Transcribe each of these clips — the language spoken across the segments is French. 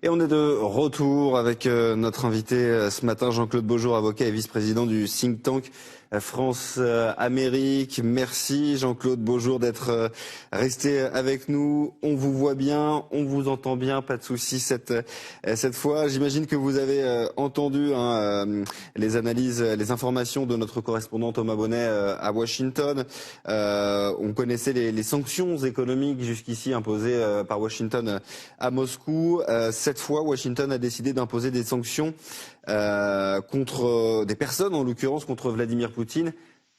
Et on est de retour avec notre invité ce matin, Jean-Claude Beaujour, avocat et vice-président du think tank France-Amérique. Merci Jean-Claude Beaujour d'être resté avec nous. On vous voit bien, on vous entend bien, pas de souci cette fois. J'imagine que vous avez entendu les analyses, les informations de notre correspondant Thomas Bonnet à Washington. On connaissait les sanctions économiques jusqu'ici imposées par Washington à Moscou. Cette fois, Washington a décidé d'imposer des sanctions contre des personnes, en l'occurrence contre Vladimir Poutine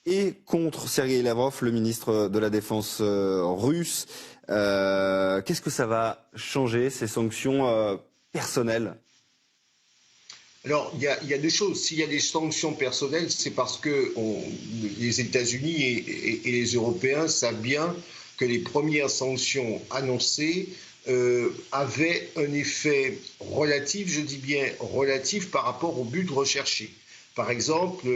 et contre Sergueï Lavrov, le ministre de la Défense russe. Qu'est-ce que ça va changer, ces sanctions personnelles ? Alors, il y a deux choses. S'il y a des sanctions personnelles, c'est parce que les États-Unis et les Européens savent bien que les premières sanctions annoncées avaient un effet relatif, je dis bien relatif, par rapport au but recherché. Par exemple,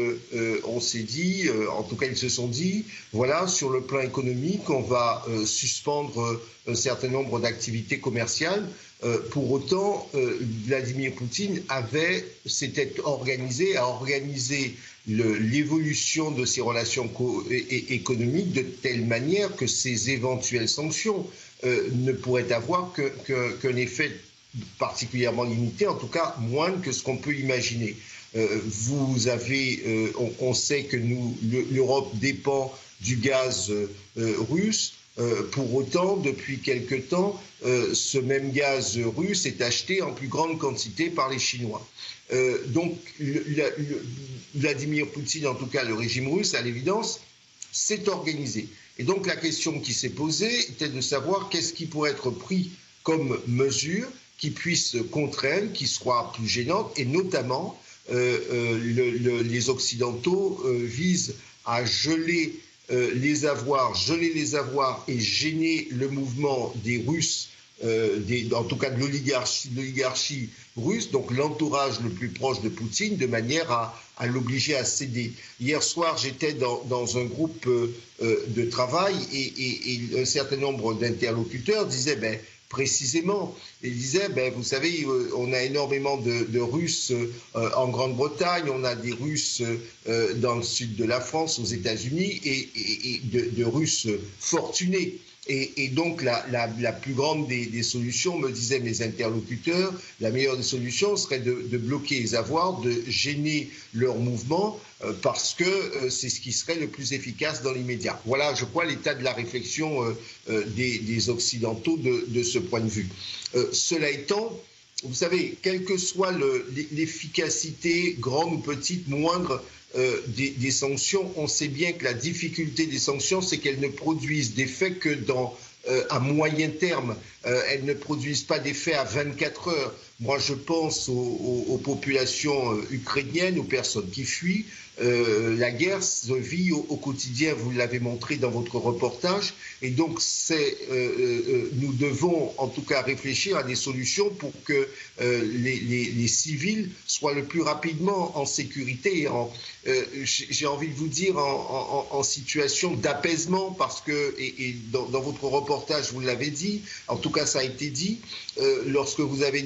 on s'est dit, en tout cas ils se sont dit, voilà, sur le plan économique, on va suspendre un certain nombre d'activités commerciales. Pour autant, Vladimir Poutine s'était organisé à organiser l'évolution de ses relations économiques de telle manière que ces éventuelles sanctions ne pourraient avoir qu'un effet particulièrement limité, en tout cas moindre que ce qu'on peut imaginer. On sait que l'Europe dépend du gaz russe. Pour autant, depuis quelque temps, ce même gaz russe est acheté en plus grande quantité par les Chinois. Donc, Vladimir Poutine, en tout cas le régime russe, à l'évidence, s'est organisé. Et donc, la question qui s'est posée était de savoir qu'est-ce qui pourrait être pris comme mesure qui puisse contraindre, qui soit plus gênante, et notamment, les Occidentaux visent à geler les avoirs et gêner le mouvement des Russes, en tout cas de l'oligarchie russe, donc l'entourage le plus proche de Poutine, de manière à l'obliger à céder. Hier soir, j'étais dans un groupe de travail et un certain nombre d'interlocuteurs disaient précisément, il disait, vous savez, on a énormément de Russes en Grande-Bretagne, on a des Russes dans le sud de la France, aux États-Unis, et de Russes fortunés. Et donc, la plus grande des solutions, me disaient mes interlocuteurs, la meilleure des solutions serait de bloquer les avoirs, de gêner leur mouvement, parce que c'est ce qui serait le plus efficace dans l'immédiat. Voilà, je crois, l'état de la réflexion des Occidentaux de ce point de vue. Cela étant, vous savez, quelle que soit l'efficacité, grande ou petite, moindre, des sanctions, on sait bien que la difficulté des sanctions, c'est qu'elles ne produisent d'effet que à moyen terme. Elles ne produisent pas d'effet à 24 heures. Moi, je pense aux populations ukrainiennes, aux personnes qui fuient. La guerre se vit au quotidien, vous l'avez montré dans votre reportage. Et donc, nous devons en tout cas réfléchir à des solutions pour que les civils soient le plus rapidement en sécurité, j'ai envie de vous dire, en situation d'apaisement, parce que, et dans votre reportage, vous l'avez dit, en tout cas ça a été dit, lorsque vous avez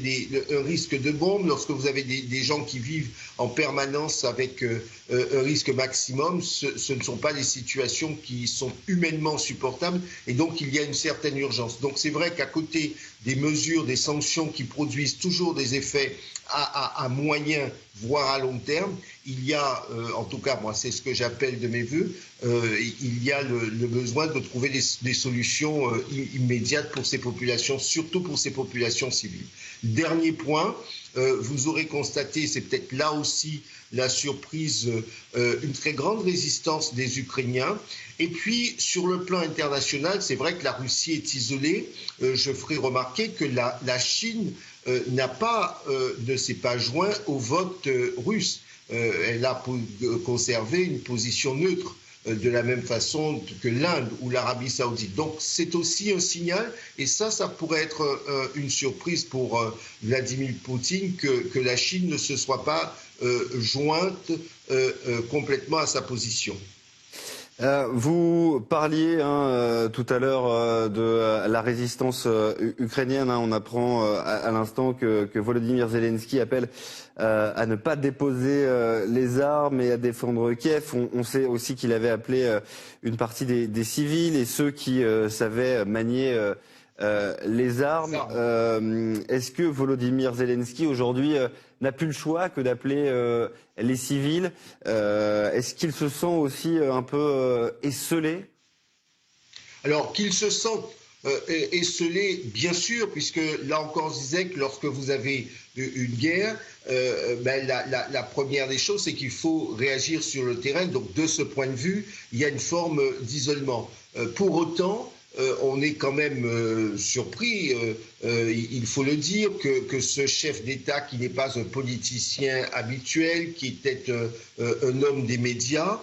un risque de bombe, lorsque vous avez des gens qui vivent en permanence avec un risque maximum, ce ne sont pas des situations qui sont humainement supportables, et donc il y a une certaine urgence. Donc c'est vrai qu'à côté des mesures, des sanctions qui produisent toujours des effets à moyen, voire à long terme, il y a, en tout cas moi c'est ce que j'appelle de mes voeux, il y a le besoin de trouver des solutions immédiates pour ces populations, surtout pour ces populations civiles. Dernier point, vous aurez constaté, c'est peut-être là aussi la surprise, une très grande résistance des Ukrainiens. Et puis, sur le plan international, c'est vrai que la Russie est isolée. Je ferai remarquer que la Chine ne s'est pas joint au vote russe. Elle a conservé une position neutre, de la même façon que l'Inde ou l'Arabie saoudite. Donc c'est aussi un signal, et ça pourrait être une surprise pour Vladimir Poutine, que la Chine ne se soit pas jointe complètement à sa position. Vous parliez tout à l'heure de la résistance ukrainienne. On apprend à l'instant que Volodymyr Zelensky appelle à ne pas déposer les armes et à défendre Kiev. On sait aussi qu'il avait appelé une partie des civils et ceux qui savaient manier les armes. Est-ce que Volodymyr Zelensky aujourd'hui n'a plus le choix que d'appeler les civils? Est-ce qu'il se sent aussi un peu esseulé? Alors qu'il se sente esseulé, bien sûr, puisque là encore, je disais que lorsque vous avez une guerre, la première des choses, c'est qu'il faut réagir sur le terrain. Donc de ce point de vue, il y a une forme d'isolement. Pour autant, on est quand même surpris, il faut le dire, que ce chef d'État, qui n'est pas un politicien habituel, qui était un homme des médias,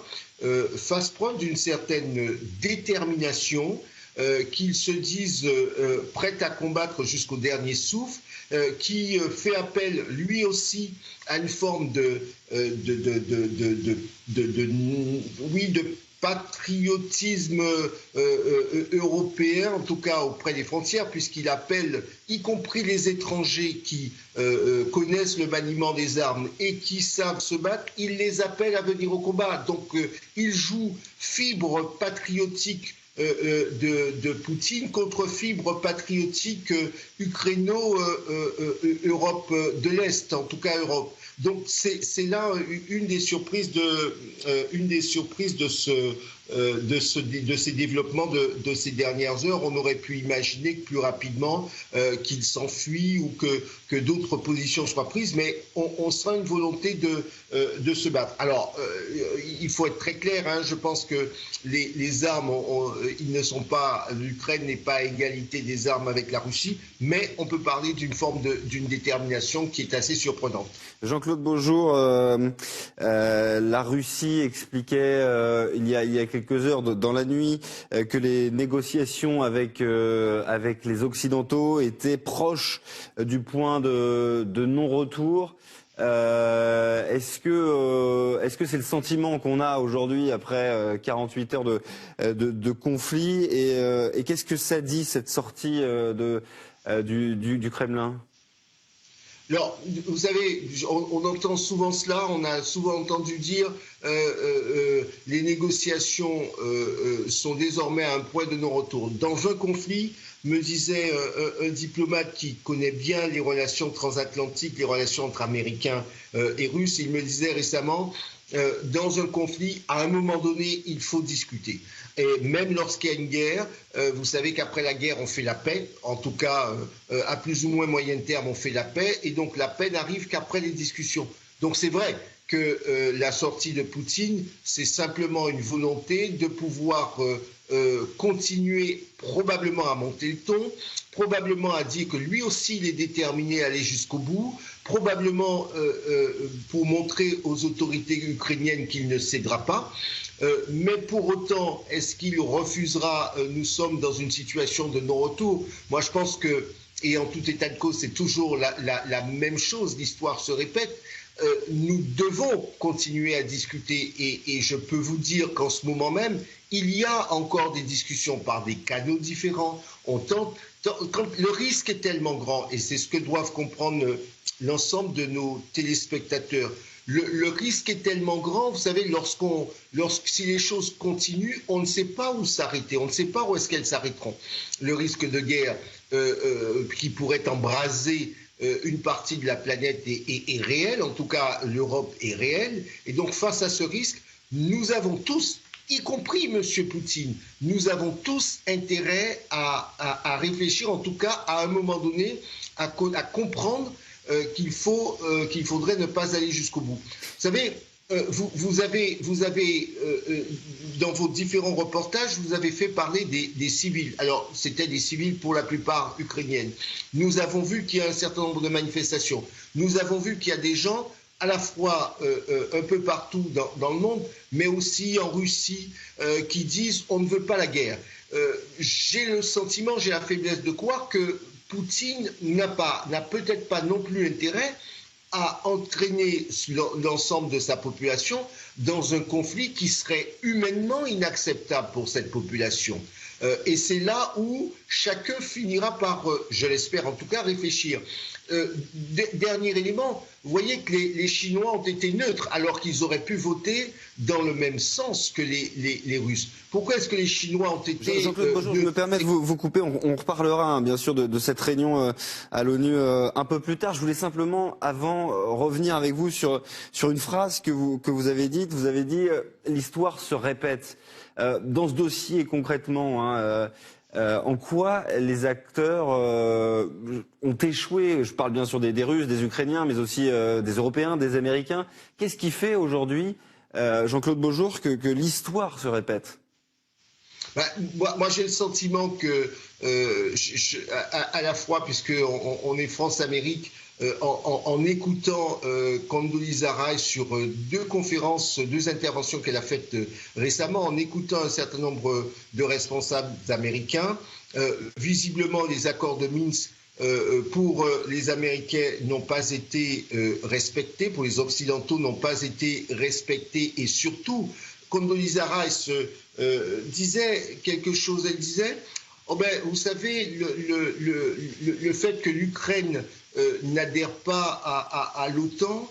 fasse preuve d'une certaine détermination, qu'il se dise prêt à combattre jusqu'au dernier souffle, qui fait appel lui aussi à une forme de patriotisme européen, en tout cas auprès des frontières, puisqu'il appelle, y compris les étrangers qui connaissent le maniement des armes et qui savent se battre, il les appelle à venir au combat. Donc il joue fibre patriotique de Poutine contre fibre patriotique ukraino-Europe de l'Est, en tout cas Europe. Donc c'est là une des surprises de ces développements de ces dernières heures. On aurait pu imaginer que plus rapidement qu'il s'enfuit ou que d'autres positions soient prises, mais on sent une volonté de se battre. Alors il faut être très clair, je pense que les armes, ils ne sont pas, l'Ukraine n'est pas à égalité des armes avec la Russie, mais on peut parler d'une forme d'une détermination qui est assez surprenante. Jean-Claude Beaujour, la Russie expliquait il y a quelques heures dans la nuit que les négociations avec les Occidentaux étaient proches du point de non-retour. Est-ce que c'est le sentiment qu'on a aujourd'hui après 48 heures de conflit et qu'est-ce que ça dit, cette sortie du Kremlin? Alors, vous savez, on entend souvent cela, on a souvent entendu dire les négociations sont désormais à un point de non-retour. Dans un conflit, me disait un diplomate qui connaît bien les relations transatlantiques, les relations entre Américains et Russes, il me disait récemment, dans un conflit, à un moment donné, il faut discuter. Et même lorsqu'il y a une guerre, vous savez qu'après la guerre, on fait la paix. En tout cas, à plus ou moins moyen terme, on fait la paix. Et donc, la paix n'arrive qu'après les discussions. Donc, c'est vrai que la sortie de Poutine, c'est simplement une volonté de pouvoir continuer probablement à monter le ton, probablement à dire que lui aussi, il est déterminé à aller jusqu'au bout, probablement pour montrer aux autorités ukrainiennes qu'il ne cédera pas. Mais pour autant, est-ce qu'il refusera? Nous sommes dans une situation de non-retour. Moi, je pense que, et en tout état de cause, c'est toujours la même chose, l'histoire se répète. Nous devons continuer à discuter et je peux vous dire qu'en ce moment même, il y a encore des discussions par des canaux différents. On tente, quand le risque est tellement grand, et c'est ce que doivent comprendre l'ensemble de nos téléspectateurs, le risque est tellement grand, vous savez, si les choses continuent, on ne sait pas où s'arrêter, on ne sait pas où est-ce qu'elles s'arrêteront. Le risque de guerre qui pourrait embraser une partie de la planète est réelle, en tout cas l'Europe est réelle, et donc face à ce risque, nous avons tous, y compris M. Poutine, nous avons tous intérêt à réfléchir, en tout cas à un moment donné, à comprendre qu'il faudrait ne pas aller jusqu'au bout. Vous savez, vous avez dans vos différents reportages, vous avez fait parler des civils. Alors, c'était des civils pour la plupart ukrainiennes. Nous avons vu qu'il y a un certain nombre de manifestations. Nous avons vu qu'il y a des gens à la fois un peu partout dans le monde, mais aussi en Russie, qui disent on ne veut pas la guerre. J'ai le sentiment, j'ai la faiblesse de croire que Poutine n'a peut-être pas non plus intérêt à entraîner l'ensemble de sa population dans un conflit qui serait humainement inacceptable pour cette population. Et c'est là où chacun finira par, je l'espère en tout cas, réfléchir. Dernier élément, vous voyez que les Chinois ont été neutres alors qu'ils auraient pu voter dans le même sens que les Russes. Pourquoi est-ce que les Chinois ont été... Jean-Claude Beaujour, je me permets de vous couper, on reparlera bien sûr de cette réunion à l'ONU un peu plus tard. Je voulais simplement, avant, revenir avec vous sur une phrase que vous avez dite. Vous avez dit l'histoire se répète. Dans ce dossier concrètement, en quoi les acteurs ont échoué? Je parle bien sûr des Russes, des Ukrainiens, mais aussi des Européens, des Américains. Qu'est-ce qui fait aujourd'hui, Jean-Claude Beaujour, que l'histoire se répète? Moi, j'ai le sentiment que, à la fois, puisqu'on est France-Amérique, en écoutant Condoleezza Rice sur deux interventions qu'elle a faites récemment, en écoutant un certain nombre de responsables américains, visiblement les accords de Minsk pour les Américains n'ont pas été respectés, pour les Occidentaux n'ont pas été respectés, et surtout, Condoleezza Rice disait quelque chose, elle disait, oh ben, vous savez, le fait que l'Ukraine n'adhère pas à l'OTAN,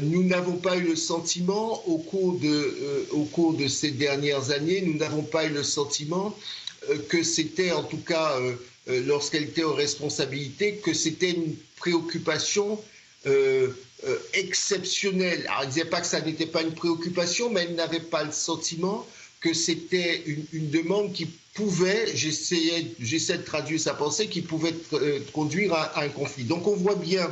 nous n'avons pas eu le sentiment, au cours de ces dernières années, nous n'avons pas eu le sentiment que c'était, en tout cas, lorsqu'elle était aux responsabilités, que c'était une préoccupation exceptionnelle. Alors, elle ne disait pas que ça n'était pas une préoccupation, mais elle n'avait pas le sentiment que c'était une demande qui pouvait, j'essaie de traduire sa pensée, qui pouvait conduire à un conflit. Donc on voit bien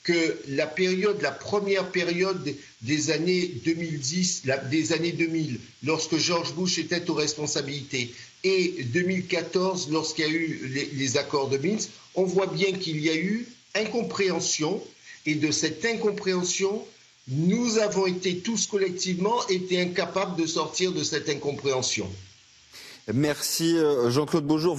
que la première période des années 2010, des années 2000, lorsque George Bush était aux responsabilités, et 2014, lorsqu'il y a eu les accords de Minsk, on voit bien qu'il y a eu incompréhension, et de cette incompréhension, nous avons été tous collectivement incapables de sortir de cette incompréhension. Merci Jean-Claude Beaujour.